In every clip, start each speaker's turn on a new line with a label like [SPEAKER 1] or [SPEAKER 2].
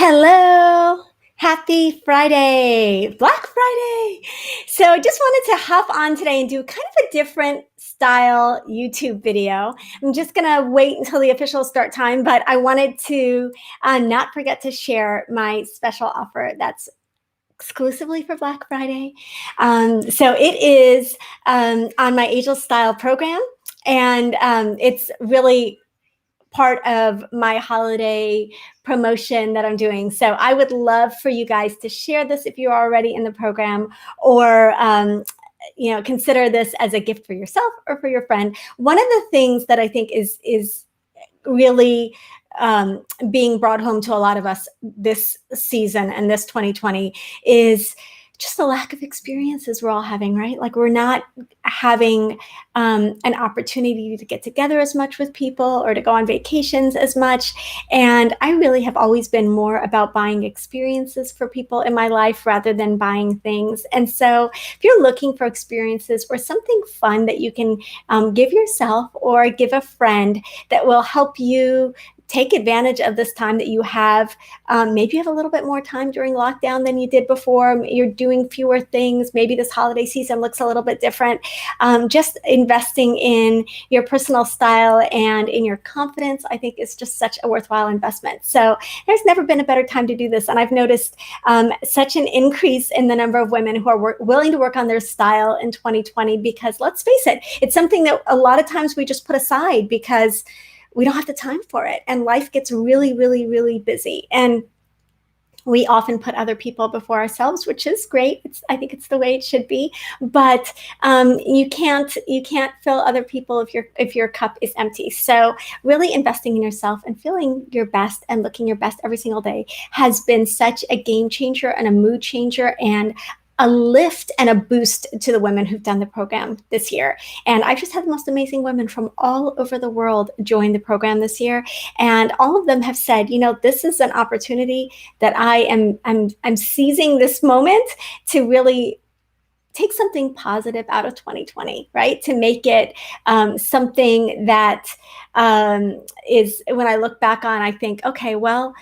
[SPEAKER 1] Hello. Happy Friday, Black Friday. So I just wanted to hop on today and do kind of a different style YouTube video. I'm just going to wait until the official start time, but I wanted to not forget to share my special offer that's exclusively for Black Friday. So it is on my Ageless Style program, and it's really part of my holiday promotion that I'm doing. So I would love for you guys to share this if you're already in the program, or consider this as a gift for yourself or for your friend. One of the things that I think is really being brought home to a lot of us this season and this 2020 is just the lack of experiences we're all having, right? Like, we're not having an opportunity to get together as much with people or to go on vacations as much. And I really have always been more about buying experiences for people in my life rather than buying things. And so if you're looking for experiences or something fun that you can give yourself or give a friend that will help you take advantage of this time that you have. Maybe you have a little bit more time during lockdown than you did before. You're doing fewer things. Maybe this holiday season looks a little bit different. Just investing in your personal style and in your confidence, I think, is just such a worthwhile investment. So there's never been a better time to do this. And I've noticed such an increase in the number of women who are willing to work on their style in 2020, because let's face it, it's something that a lot of times we just put aside because we don't have the time for it. And life gets really, really, really busy. And we often put other people before ourselves, which is great. I think it's the way it should be. But you can't fill other people if your cup is empty. So really investing in yourself and feeling your best and looking your best every single day has been such a game changer and a mood changer and a lift and a boost to the women who've done the program this year. And I've just had the most amazing women from all over the world join the program this year. And all of them have said, this is an opportunity that I'm seizing this moment to really take something positive out of 2020, right? To make it something that is, when I look back on, I think, okay, well,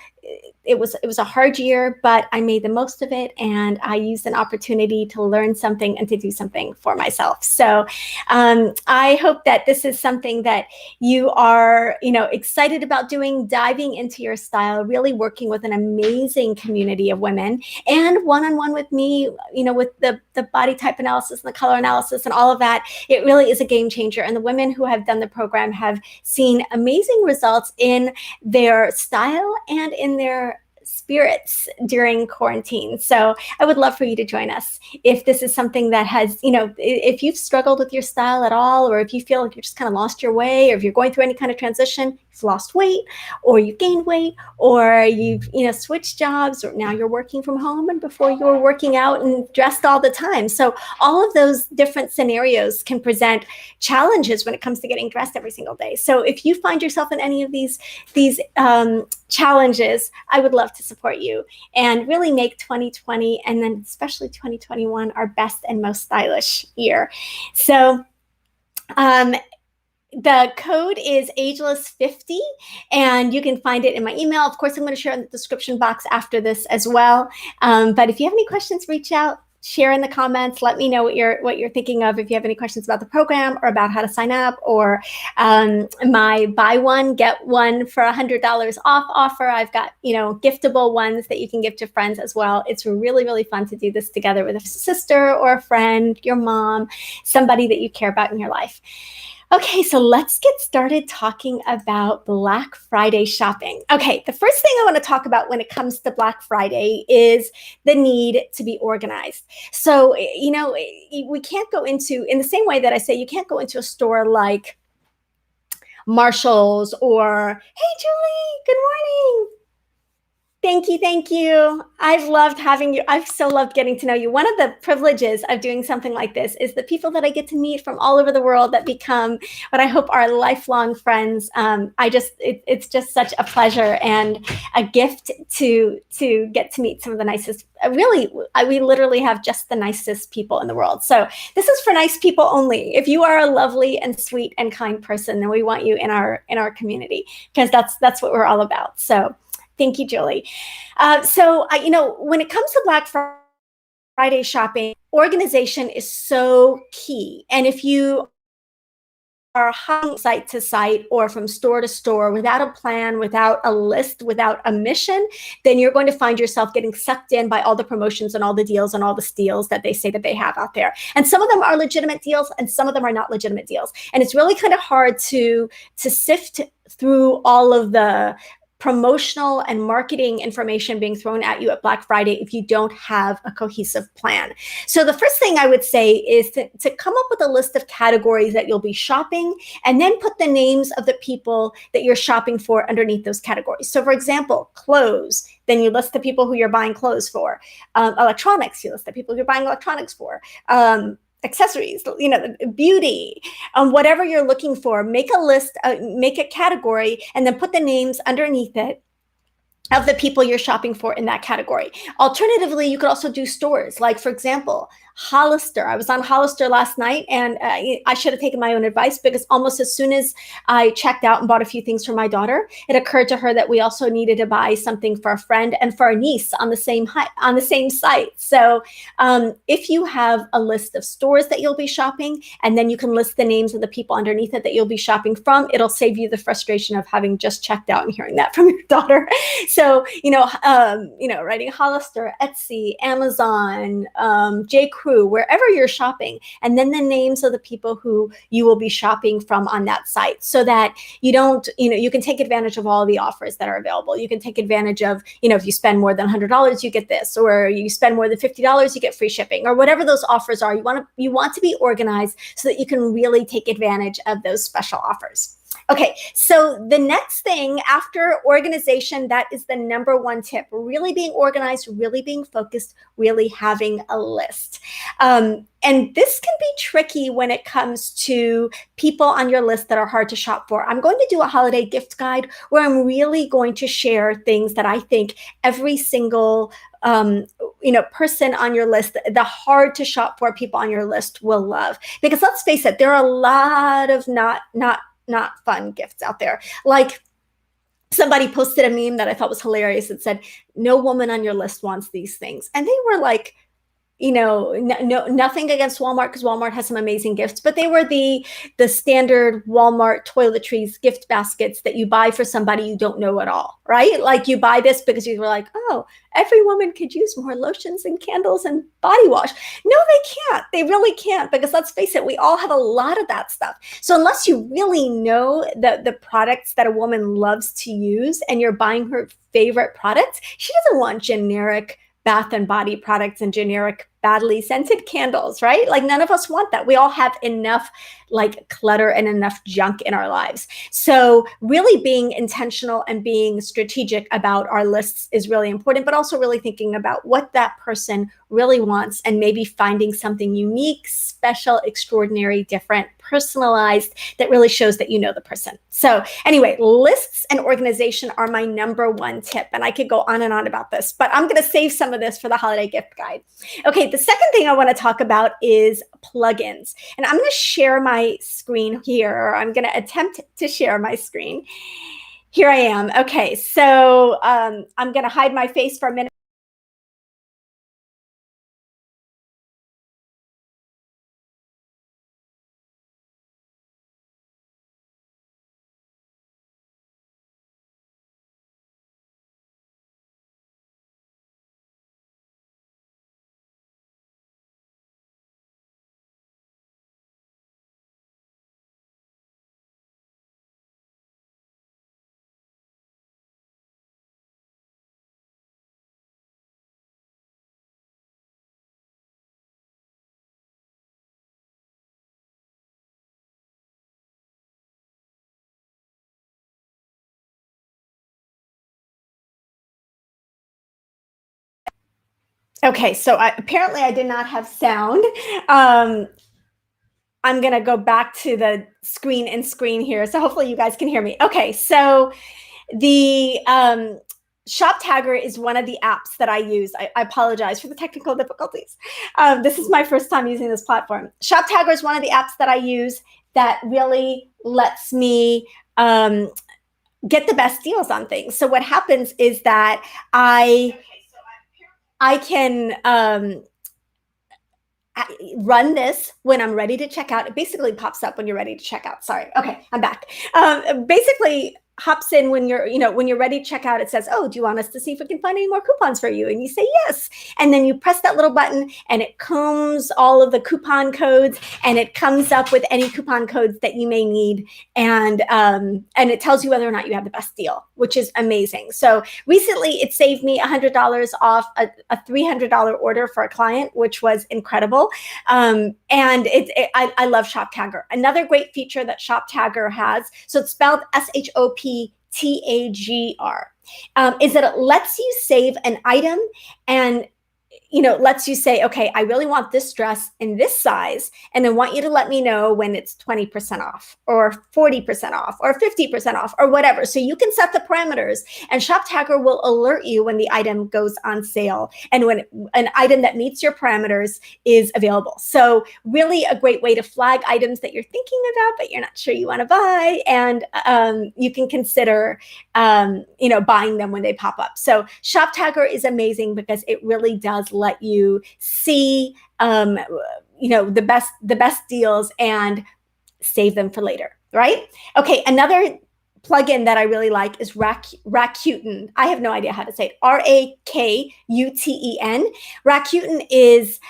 [SPEAKER 1] it was a hard year, but I made the most of it, and I used an opportunity to learn something and to do something for myself. So I hope that this is something that you are, excited about doing, diving into your style, really working with an amazing community of women, and one-on-one with me, with the body type analysis and the color analysis and all of that. It really is a game changer. And the women who have done the program have seen amazing results in their style and in their spirits during quarantine. So I would love for you to join us. If this is something that has, if you've struggled with your style at all, or if you feel like you just kind of lost your way, or if you're going through any kind of transition, you've lost weight, or you've gained weight, or you've, switched jobs, or now you're working from home, and before you were working out and dressed all the time. So all of those different scenarios can present challenges when it comes to getting dressed every single day. So if you find yourself in any of these challenges, I would love to support you and really make 2020, and then especially 2021, our best and most stylish year. So the code is ageless50, and you can find it in my email. Of course, I'm going to share in the description box after this as well. But if you have any questions, reach out, share in the comments. Let me know what you're thinking of. If you have any questions about the program or about how to sign up, or my buy one get one for $100 off offer. I've got giftable ones that you can give to friends as well. It's really, really fun to do this together with a sister or a friend, your mom, somebody that you care about in your life. Okay, so let's get started talking about Black Friday shopping. Okay, the first thing I want to talk about when it comes to Black Friday is the need to be organized. So, we can't go into, in the same way that I say you can't go into a store like Marshall's or, hey, Julie, good morning. Thank you. I've loved having you. I've so loved getting to know you. One of the privileges of doing something like this is the people that I get to meet from all over the world that become what I hope are lifelong friends. It's just such a pleasure and a gift to get to meet some of the nicest. We literally have just the nicest people in the world. So this is for nice people only. If you are a lovely and sweet and kind person, then we want you in our community, because that's what we're all about. So Thank you, Julie. When it comes to Black Friday shopping, organization is so key. And if you are hopping site to site or from store to store without a plan, without a list, without a mission, then you're going to find yourself getting sucked in by all the promotions and all the deals and all the steals that they say that they have out there. And some of them are legitimate deals and some of them are not legitimate deals. And it's really kind of hard to sift through all of the promotional and marketing information being thrown at you at Black Friday if you don't have a cohesive plan. So the first thing I would say is to come up with a list of categories that you'll be shopping and then put the names of the people that you're shopping for underneath those categories. So for example, clothes, then you list the people who you're buying clothes for. Electronics, you list the people you're buying electronics for. Accessories, beauty, whatever you're looking for, make a list, make a category, and then put the names underneath it of the people you're shopping for in that category. Alternatively, you could also do stores. Like, for example, Hollister. I was on Hollister last night, and I should have taken my own advice, because almost as soon as I checked out and bought a few things for my daughter, it occurred to her that we also needed to buy something for a friend and for a niece on the same site. So if you have a list of stores that you'll be shopping, and then you can list the names of the people underneath it that you'll be shopping from, it'll save you the frustration of having just checked out and hearing that from your daughter. So, writing Hollister, Etsy, Amazon, J.Crew, wherever you're shopping, and then the names of the people who you will be shopping from on that site, so that you don't, you can take advantage of all the offers that are available. You can take advantage of, if you spend more than $100, you get this, or you spend more than $50, you get free shipping, or whatever those offers are. You want to be organized so that you can really take advantage of those special offers. Okay, so the next thing after organization, that is the number one tip: really being organized, really being focused, really having a list. And this can be tricky when it comes to people on your list that are hard to shop for. I'm going to do a holiday gift guide where I'm really going to share things that I think every single person on your list, the hard to shop for people on your list, will love. Because let's face it, there are a lot of not fun gifts out there. Like, somebody posted a meme that I thought was hilarious. It said, "No woman on your list wants these things." And they were like, nothing against Walmart, because Walmart has some amazing gifts, but they were the standard Walmart toiletries gift baskets that you buy for somebody you don't know at all, right? Like, you buy this because you were like, oh, every woman could use more lotions and candles and body wash. No, they can't. They really can't, because let's face it, we all have a lot of that stuff. So unless you really know the products that a woman loves to use and you're buying her favorite products, she doesn't want generic bath and body products and generic badly scented candles, right? Like, none of us want that. We all have enough clutter and enough junk in our lives. So really being intentional and being strategic about our lists is really important, but also really thinking about what that person really wants and maybe finding something unique, special, extraordinary, different, personalized, that really shows that you know the person. So anyway, lists and organization are my number one tip. And I could go on and on about this, but I'm going to save some of this for the holiday gift guide. Okay, the second thing I want to talk about is plugins. And I'm going to share my screen here, or I'm going to attempt to share my screen. Here I am. Okay, so I'm going to hide my face for a minute. Okay, so apparently I did not have sound. I'm going to go back to the screen here. So hopefully you guys can hear me. Okay, so the Shop Tagger is one of the apps that I use. I apologize for the technical difficulties. This is my first time using this platform. Shop Tagger is one of the apps that I use that really lets me get the best deals on things. So what happens is that I can run this when I'm ready to check out. It basically pops up when you're ready to check out. Sorry. Okay, I'm back. Basically hops in when you're ready to check out. It says, oh, do you want us to see if we can find any more coupons for you? And you say yes. And then you press that little button and it combs all of the coupon codes and it comes up with any coupon codes that you may need. And it tells you whether or not you have the best deal, which is amazing. So recently it saved me $100 off a $300 order for a client, which was incredible. And I love Shop Tagger. Another great feature that Shop Tagger has, so it's spelled SHOPTAGR, is that it lets you save an item and lets you say, okay, I really want this dress in this size, and then want you to let me know when it's 20% off or 40% off or 50% off or whatever. So you can set the parameters, and Shop Tagger will alert you when the item goes on sale and when an item that meets your parameters is available. So really a great way to flag items that you're thinking about, but you're not sure you want to buy, and you can consider buying them when they pop up. So Shop Tagger is amazing because it really does let you see the best deals and save them for later, right? Okay, another plugin that I really like is Rakuten. I have no idea how to say it. Rakuten. Rakuten is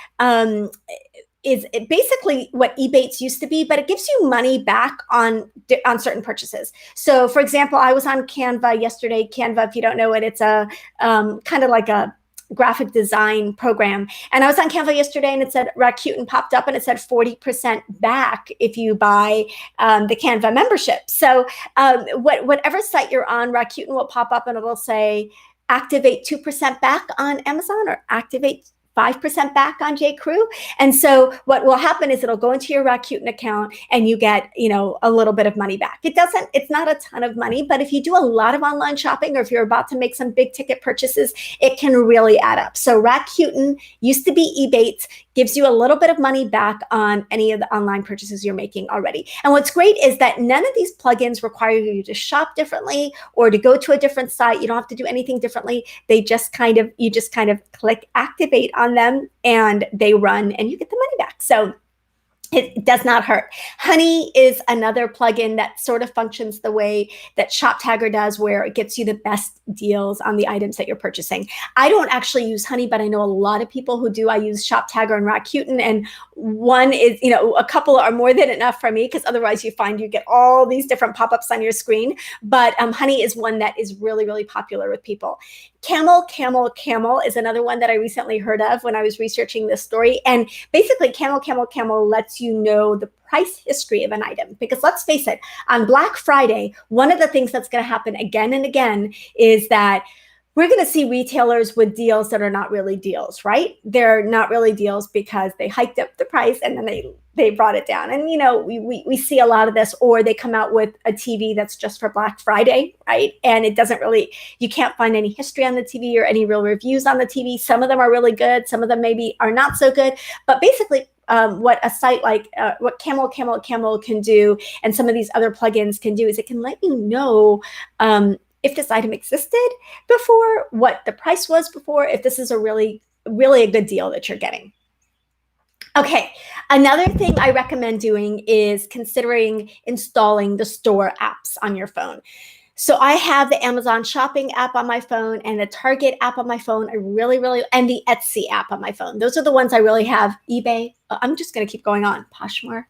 [SPEAKER 1] basically what Ebates used to be, but it gives you money back on certain purchases. So for example, I was on Canva yesterday. Canva, if you don't know it, it's a kind of like a graphic design program. And I was on Canva yesterday and it said Rakuten popped up and it said 40% back if you buy the Canva membership. So whatever site you're on, Rakuten will pop up and it will say activate 2% back on Amazon or activate 5% back on J.Crew. And so what will happen is it'll go into your Rakuten account and you get, a little bit of money back. It's not a ton of money, but if you do a lot of online shopping or if you're about to make some big ticket purchases, it can really add up. So Rakuten used to be Ebates, gives you a little bit of money back on any of the online purchases you're making already. And what's great is that none of these plugins require you to shop differently or to go to a different site. You don't have to do anything differently. You just kind of click activate on them and they run and you get the money back. So it does not hurt. Honey is another plugin that sort of functions the way that Shop Tagger does, where it gets you the best deals on the items that you're purchasing. I don't actually use Honey, but I know a lot of people who do. I use Shop Tagger and Rakuten, and one is, a couple are more than enough for me because otherwise you find you get all these different pop-ups on your screen. But Honey is one that is really, really popular with people. Camel is another one that I recently heard of when I was researching this story. And basically Camel lets you know the price history of an item. Because let's face it, on Black Friday, one of the things that's going to happen again and again is that we're going to see retailers with deals that are not really deals, right? They're not really deals because they hiked up the price and then they brought it down. And, we see a lot of this, or they come out with a TV that's just for Black Friday, right? And it doesn't really, you can't find any history on the TV or any real reviews on the TV. Some of them are really good. Some of them maybe are not so good. But basically, what a site like what Camel can do, and some of these other plugins can do, is it can let you know if this item existed before, what the price was before, if this is a really, really a good deal that you're getting. Okay, another thing I recommend doing is considering installing the store apps on your phone. So I have the Amazon shopping app on my phone and the Target app on my phone. I really, and the Etsy app on my phone. Those are the ones I really have. eBay. I'm just going to keep going on. Poshmark.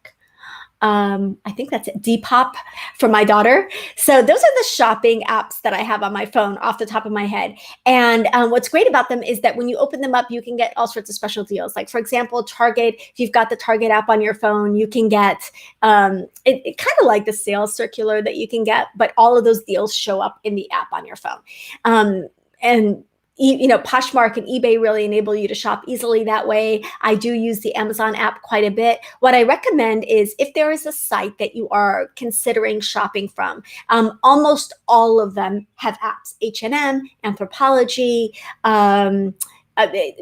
[SPEAKER 1] I think that's it. Depop for my daughter. So those are the shopping apps that I have on my phone off the top of my head. And what's great about them is that when you open them up, you can get all sorts of special deals. Like, for example, Target, if you've got the Target app on your phone, you can get it kind of like the sales circular that you can get, but all of those deals show up in the app on your phone. And Poshmark and eBay really enable you to shop easily that way. I do use the Amazon app quite a bit. What I recommend is, if there is a site that you are considering shopping from, almost all of them have apps. H&M, Anthropologie,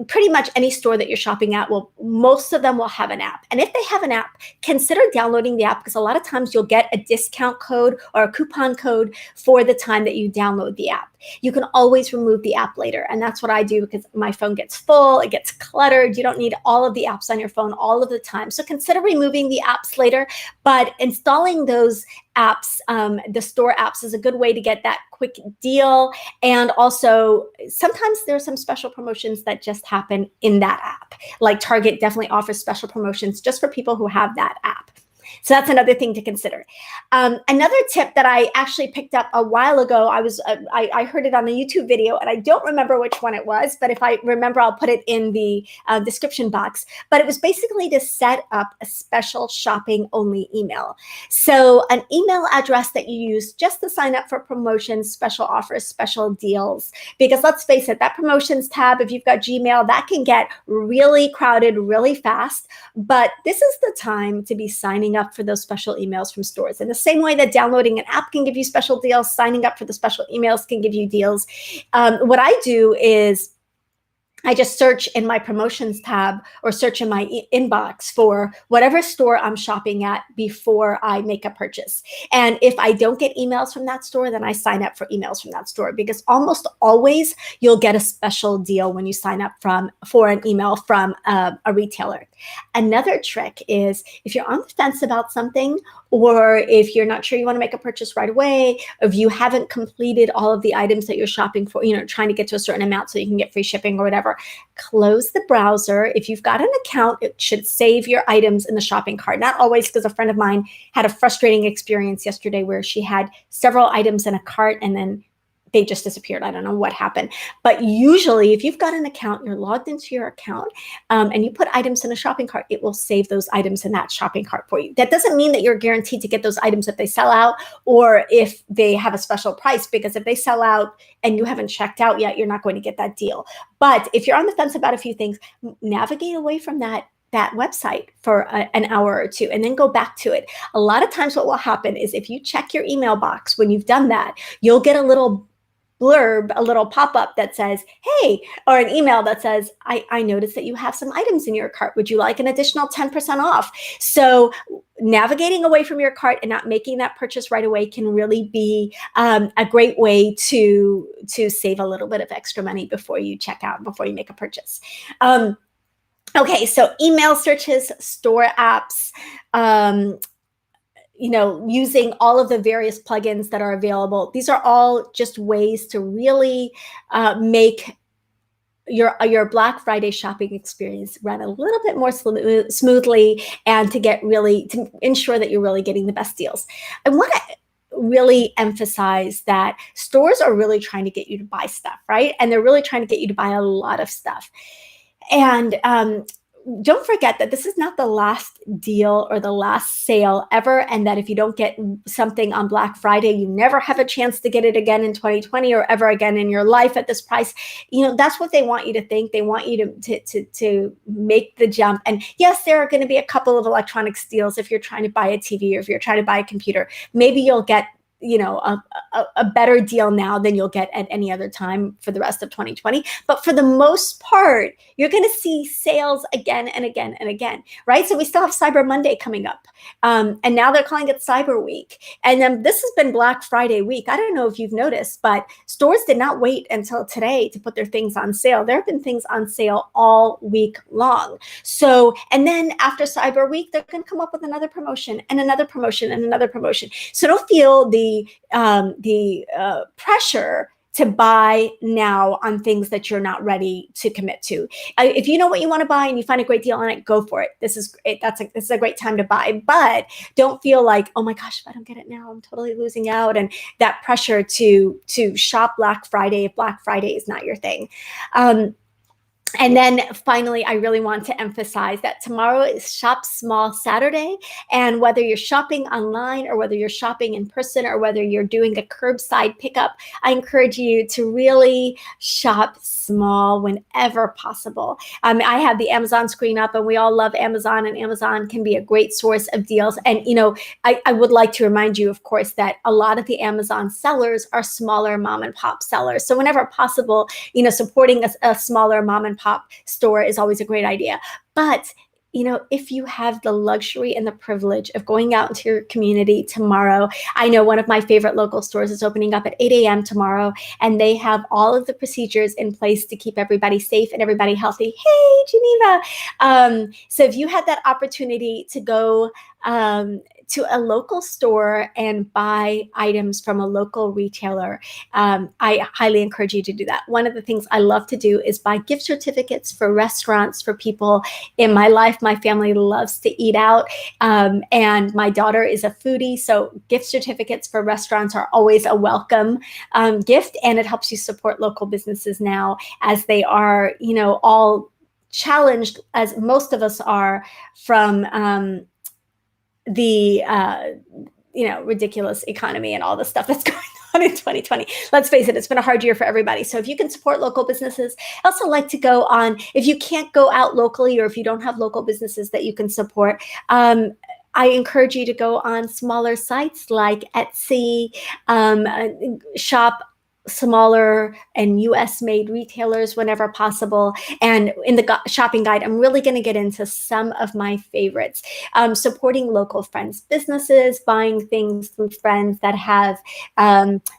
[SPEAKER 1] pretty much any store that you're shopping at most of them will have an app. And if they have an app, consider downloading the app, because a lot of times you'll get a discount code or a coupon code for the time that you download the app. You can always remove the app later. And that's what I do, because my phone gets full, it gets cluttered. You don't need all of the apps on your phone all of the time. So consider removing the apps later, but installing those apps, the store apps, is a good way to get that quick deal. And also sometimes there's some special promotions that just happen in that app. Like Target definitely offers special promotions just for people who have that app. So that's another thing to consider. Another tip that I actually picked up a while ago, I heard it on a YouTube video, and I don't remember which one it was, but if I remember, I'll put it in the description box. But it was basically to set up a special shopping only email. So an email address that you use just to sign up for promotions, special offers, special deals. Because let's face it, that promotions tab, if you've got Gmail, that can get really crowded really fast. But this is the time to be signing up for those special emails from stores. In the same way that downloading an app can give you special deals, signing up for the special emails can give you deals. What I do is I just search in my promotions tab or search in my inbox for whatever store I'm shopping at before I make a purchase. And if I don't get emails from that store, then I sign up for emails from that store, because almost always you'll get a special deal when you sign up for an email from a retailer. Another trick is, if you're on the fence about something, or if you're not sure you want to make a purchase right away, if you haven't completed all of the items that you're shopping for, trying to get to a certain amount so you can get free shipping or whatever, close the browser. If you've got an account, it should save your items in the shopping cart. Not always, because a friend of mine had a frustrating experience yesterday where she had several items in a cart and then they just disappeared. I don't know what happened. But usually if you've got an account, you're logged into your account, and you put items in a shopping cart, it will save those items in that shopping cart for you. That doesn't mean that you're guaranteed to get those items if they sell out or if they have a special price, because if they sell out and you haven't checked out yet, you're not going to get that deal. But if you're on the fence about a few things, navigate away from that website for an hour or two and then go back to it. A lot of times what will happen is, if you check your email box when you've done that, you'll get a little blurb, a little pop-up that says, hey, or an email that says, I noticed that you have some items in your cart. Would you like an additional 10% off? So navigating away from your cart and not making that purchase right away can really be a great way to save a little bit of extra money before you check out, before you make a purchase. Okay, so email searches, store apps, using all of the various plugins that are available. These are all just ways to really make your Black Friday shopping experience run a little bit more smoothly, and to ensure that you're really getting the best deals. I want to really emphasize that stores are really trying to get you to buy stuff, right? And they're really trying to get you to buy a lot of stuff. And don't forget that this is not the last deal or the last sale ever, and that if you don't get something on Black Friday, you never have a chance to get it again in 2020 or ever again in your life at this price. That's what they want you to think. They want you to make the jump. And yes, there are going to be a couple of electronics deals if you're trying to buy a TV or if you're trying to buy a computer. Maybe you'll get a better deal now than you'll get at any other time for the rest of 2020. But for the most part, you're going to see sales again and again and again, right? So we still have Cyber Monday coming up. And now they're calling it Cyber Week. And then this has been Black Friday week. I don't know if you've noticed, but stores did not wait until today to put their things on sale. There have been things on sale all week long. So, and then after Cyber Week, they're going to come up with another promotion and another promotion and another promotion. So don't feel the pressure to buy now on things that you're not ready to commit to. If you know what you want to buy and you find a great deal on it, go for it. This is a great time to buy, but don't feel like, oh my gosh, if I don't get it now, I'm totally losing out. And that pressure to shop Black Friday if Black Friday is not your thing. And then finally, I really want to emphasize that tomorrow is Shop Small Saturday. And whether you're shopping online or whether you're shopping in person or whether you're doing a curbside pickup, I encourage you to really shop small whenever possible. I have the Amazon screen up, and we all love Amazon, and Amazon can be a great source of deals. And, I would like to remind you, of course, that a lot of the Amazon sellers are smaller mom and pop sellers. So whenever possible, supporting a smaller mom and pop store is always a great idea. But if you have the luxury and the privilege of going out into your community tomorrow, I know one of my favorite local stores is opening up at 8 a.m. tomorrow, and they have all of the procedures in place to keep everybody safe and everybody healthy. Hey, Geneva. So if you had that opportunity to go to a local store and buy items from a local retailer, I highly encourage you to do that. One of the things I love to do is buy gift certificates for restaurants for people in my life. My family loves to eat out, and my daughter is a foodie, so gift certificates for restaurants are always a welcome gift, and it helps you support local businesses now as they are, all challenged, as most of us are, from the ridiculous economy and all the stuff that's going on in 2020. Let's face it, it's been a hard year for everybody. So if you can support local businesses, I also like to go on, if you can't go out locally, or if you don't have local businesses that you can support, I encourage you to go on smaller sites like Etsy, shop smaller and US made retailers whenever possible. And in the shopping guide, I'm really going to get into some of my favorites. Supporting local friends' businesses, buying things through friends that have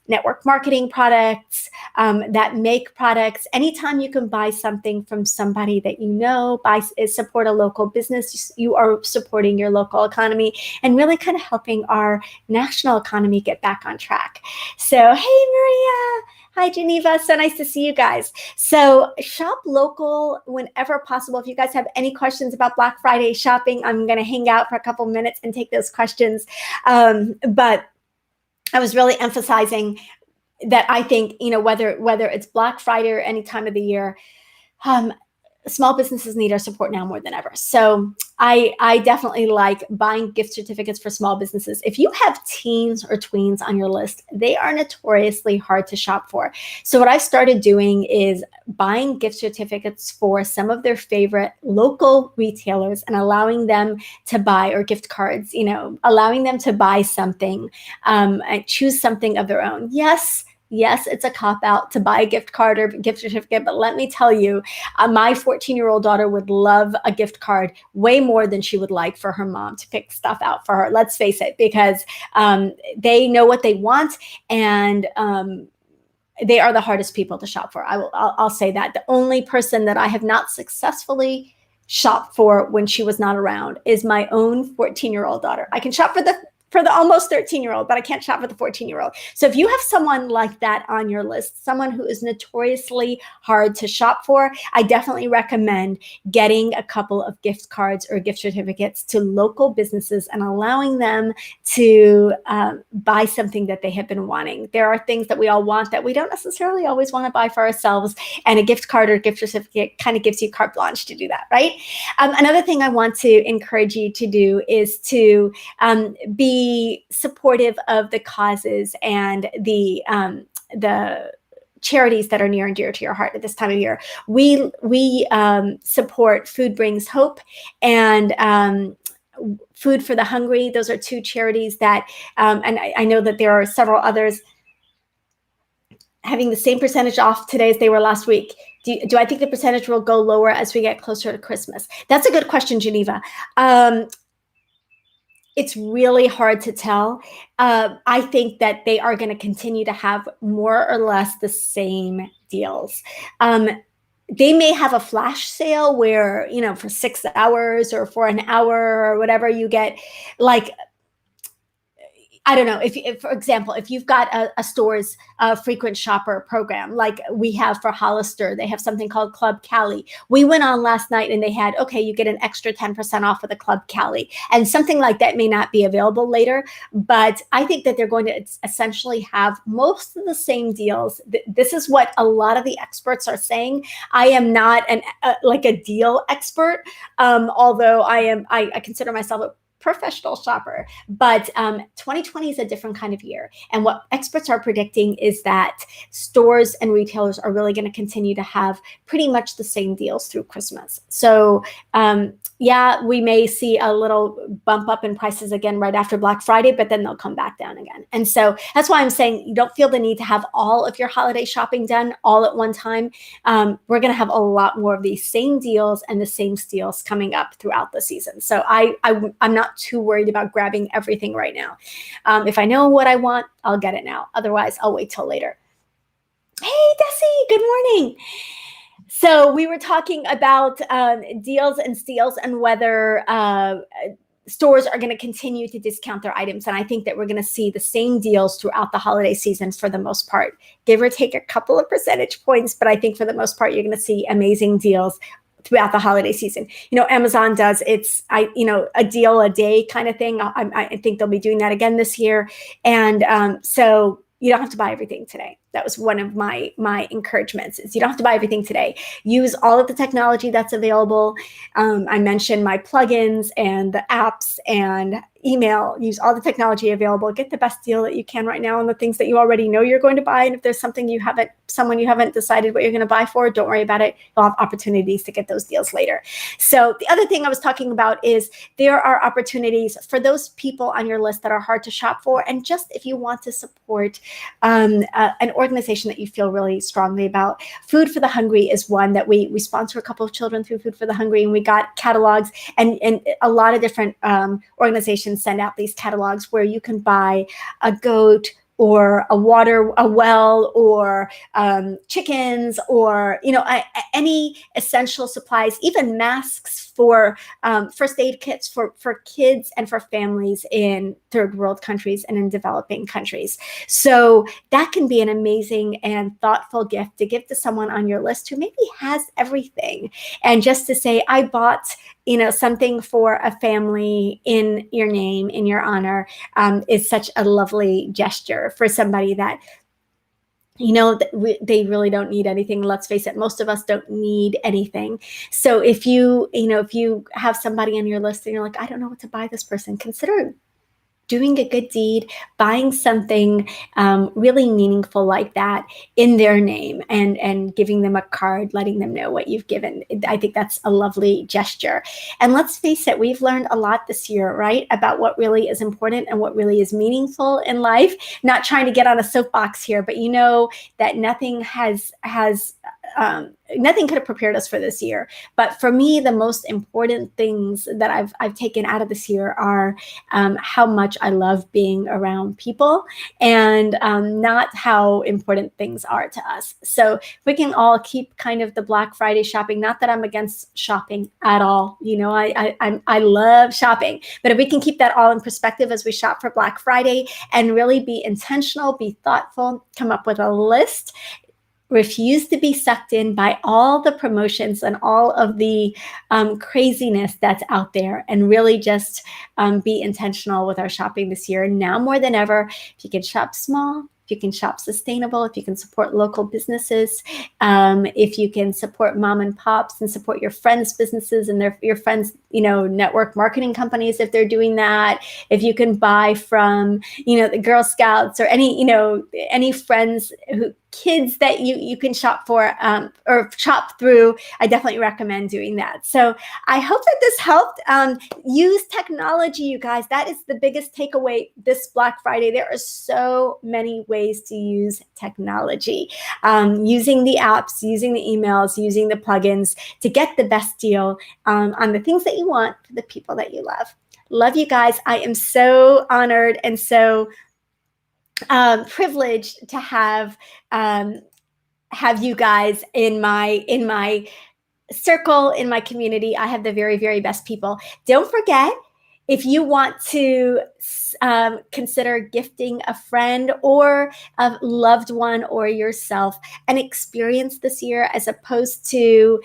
[SPEAKER 1] network marketing products, that make products. Anytime you can buy something from somebody that support a local business, you are supporting your local economy and really kind of helping our national economy get back on track. So, hey, Maria. Hi, Geneva. So nice to see you guys. So shop local whenever possible. If you guys have any questions about Black Friday shopping, I'm going to hang out for a couple minutes and take those questions. But I was really emphasizing that I think, whether it's Black Friday or any time of the year, small businesses need our support now more than ever. So I definitely like buying gift certificates for small businesses. If you have teens or tweens on your list, they are notoriously hard to shop for. So what I've started doing is buying gift certificates for some of their favorite local retailers and allowing them to buy, or gift cards, allowing them to buy something, and choose something of their own. Yes, it's a cop-out to buy a gift card or gift certificate, but let me tell you, my 14-year-old daughter would love a gift card way more than she would like for her mom to pick stuff out for her. Let's face it, because they know what they want, and they are the hardest people to shop for. I'll say that. The only person that I have not successfully shopped for when she was not around is my own 14-year-old daughter. I can shop for the almost 13-year-old, but I can't shop for the 14-year-old. So if you have someone like that on your list, someone who is notoriously hard to shop for, I definitely recommend getting a couple of gift cards or gift certificates to local businesses and allowing them to buy something that they have been wanting. There are things that we all want that we don't necessarily always want to buy for ourselves, and a gift card or gift certificate kind of gives you carte blanche to do that, right? Another thing I want to encourage you to do is to be supportive of the causes and the charities that are near and dear to your heart at this time of year. We support Food Brings Hope and Food for the Hungry. Those are two charities that, and I know that there are several others having the same percentage off today as they were last week. Do I think the percentage will go lower as we get closer to Christmas? That's a good question, Geneva. It's really hard to tell. I think that they are going to continue to have more or less the same deals. They may have a flash sale where, for 6 hours or for an hour or whatever, you get like, I don't know, if for example, if you've got a store's frequent shopper program, like we have for Hollister, they have something called Club Cali. We went on last night and they had, okay, you get an extra 10% off of the Club Cali. And something like that may not be available later, but I think that they're going to essentially have most of the same deals. This is what a lot of the experts are saying. I am not like a deal expert, although I consider myself a professional shopper. But 2020 is a different kind of year. And what experts are predicting is that stores and retailers are really going to continue to have pretty much the same deals through Christmas. So yeah, we may see a little bump up in prices again right after Black Friday, but then they'll come back down again. And so that's why I'm saying you don't feel the need to have all of your holiday shopping done all at one time. We're going to have a lot more of these same deals and the same steals coming up throughout the season. So I'm not too worried about grabbing everything right now. If I know what I want, I'll get it now. Otherwise, I'll wait till later. Hey, Desi, good morning. So we were talking about deals and steals and whether stores are going to continue to discount their items. And I think that we're going to see the same deals throughout the holiday season for the most part, give or take a couple of percentage points. But I think for the most part, you're going to see amazing deals throughout the holiday season. Amazon does a deal a day kind of thing. I think they'll be doing that again this year. And so you don't have to buy everything today. That was one of my encouragements, is you don't have to buy everything today. Use all of the technology that's available. I mentioned my plugins and the apps and email. Use all the technology available. Get the best deal that you can right now on the things that you already know you're going to buy. And if there's someone you haven't decided what you're going to buy for, don't worry about it. You'll have opportunities to get those deals later. So the other thing I was talking about is there are opportunities for those people on your list that are hard to shop for. And just if you want to support an organization that you feel really strongly about. Food for the Hungry is one that we sponsor a couple of children through Food for the Hungry, and we got catalogs, and a lot of different organizations send out these catalogs where you can buy a goat or a well, or chickens, or any essential supplies, even masks for first aid kits for kids and for families in third world countries and in developing countries. So that can be an amazing and thoughtful gift to give to someone on your list who maybe has everything, and just to say, I bought something for a family in your name, in your honor, is such a lovely gesture for somebody that they really don't need anything. Let's face it, most of us don't need anything. So if you have somebody on your list and you're like, I don't know what to buy this person, consider doing a good deed, buying something really meaningful like that in their name, and giving them a card, letting them know what you've given. I think that's a lovely gesture. And let's face it, we've learned a lot this year, right, about what really is important and what really is meaningful in life. Not trying to get on a soapbox here, but that nothing nothing could have prepared us for this year. But for me, the most important things that I've taken out of this year are how much I love being around people, and not how important things are to us. So if we can all keep kind of the Black Friday shopping, not that I'm against shopping at all. I love shopping, but if we can keep that all in perspective as we shop for Black Friday and really be intentional, be thoughtful, come up with a list, refuse to be sucked in by all the promotions and all of the craziness that's out there, and really just be intentional with our shopping this year. Now more than ever, if you can shop small, if you can shop sustainable, if you can support local businesses, if you can support mom and pops and support your friends' businesses and your friends' network marketing companies, if they're doing that, if you can buy from the Girl Scouts or any friends kids that you can shop for or shop through, I definitely recommend doing that. So I hope that this helped. Use technology, you guys. That is the biggest takeaway this Black Friday. There are so many ways to use technology, using the apps, using the emails, using the plugins to get the best deal on the things that you want for the people that you love. Love you guys. I am so honored and so privileged to have you guys in my circle, in my community. I have the very, very best people. Don't forget, if you want to consider gifting a friend or a loved one or yourself an experience this year, as opposed to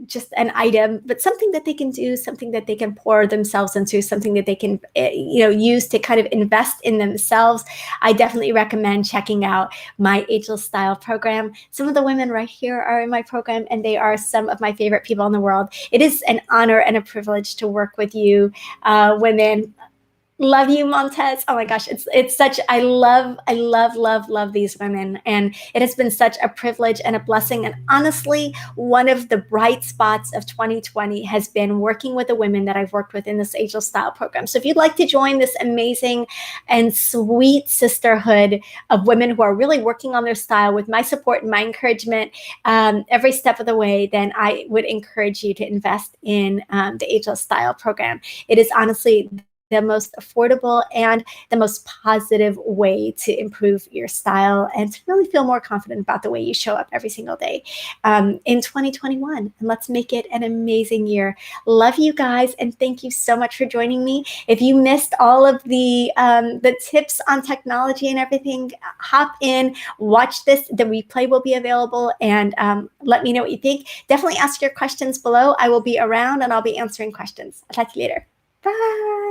[SPEAKER 1] just an item, but something that they can do, something that they can pour themselves into, something that they can, use to kind of invest in themselves. I definitely recommend checking out my Ageless Style program. Some of the women right here are in my program, and they are some of my favorite people in the world. It is an honor and a privilege to work with you, women. Love you, Montez. Oh my gosh, it's such, I love these women, and it has been such a privilege and a blessing. And honestly, one of the bright spots of 2020 has been working with the women that I've worked with in this Ageless Style program. So if you'd like to join this amazing and sweet sisterhood of women who are really working on their style with my support and my encouragement every step of the way, then I would encourage you to invest in the Ageless Style program. It is honestly the most affordable and the most positive way to improve your style and to really feel more confident about the way you show up every single day in 2021. And let's make it an amazing year. Love you guys, and thank you so much for joining me. If you missed all of the tips on technology and everything, hop in, watch this. The replay will be available, and let me know what you think. Definitely ask your questions below. I will be around, and I'll be answering questions. I'll talk to you later. Bye.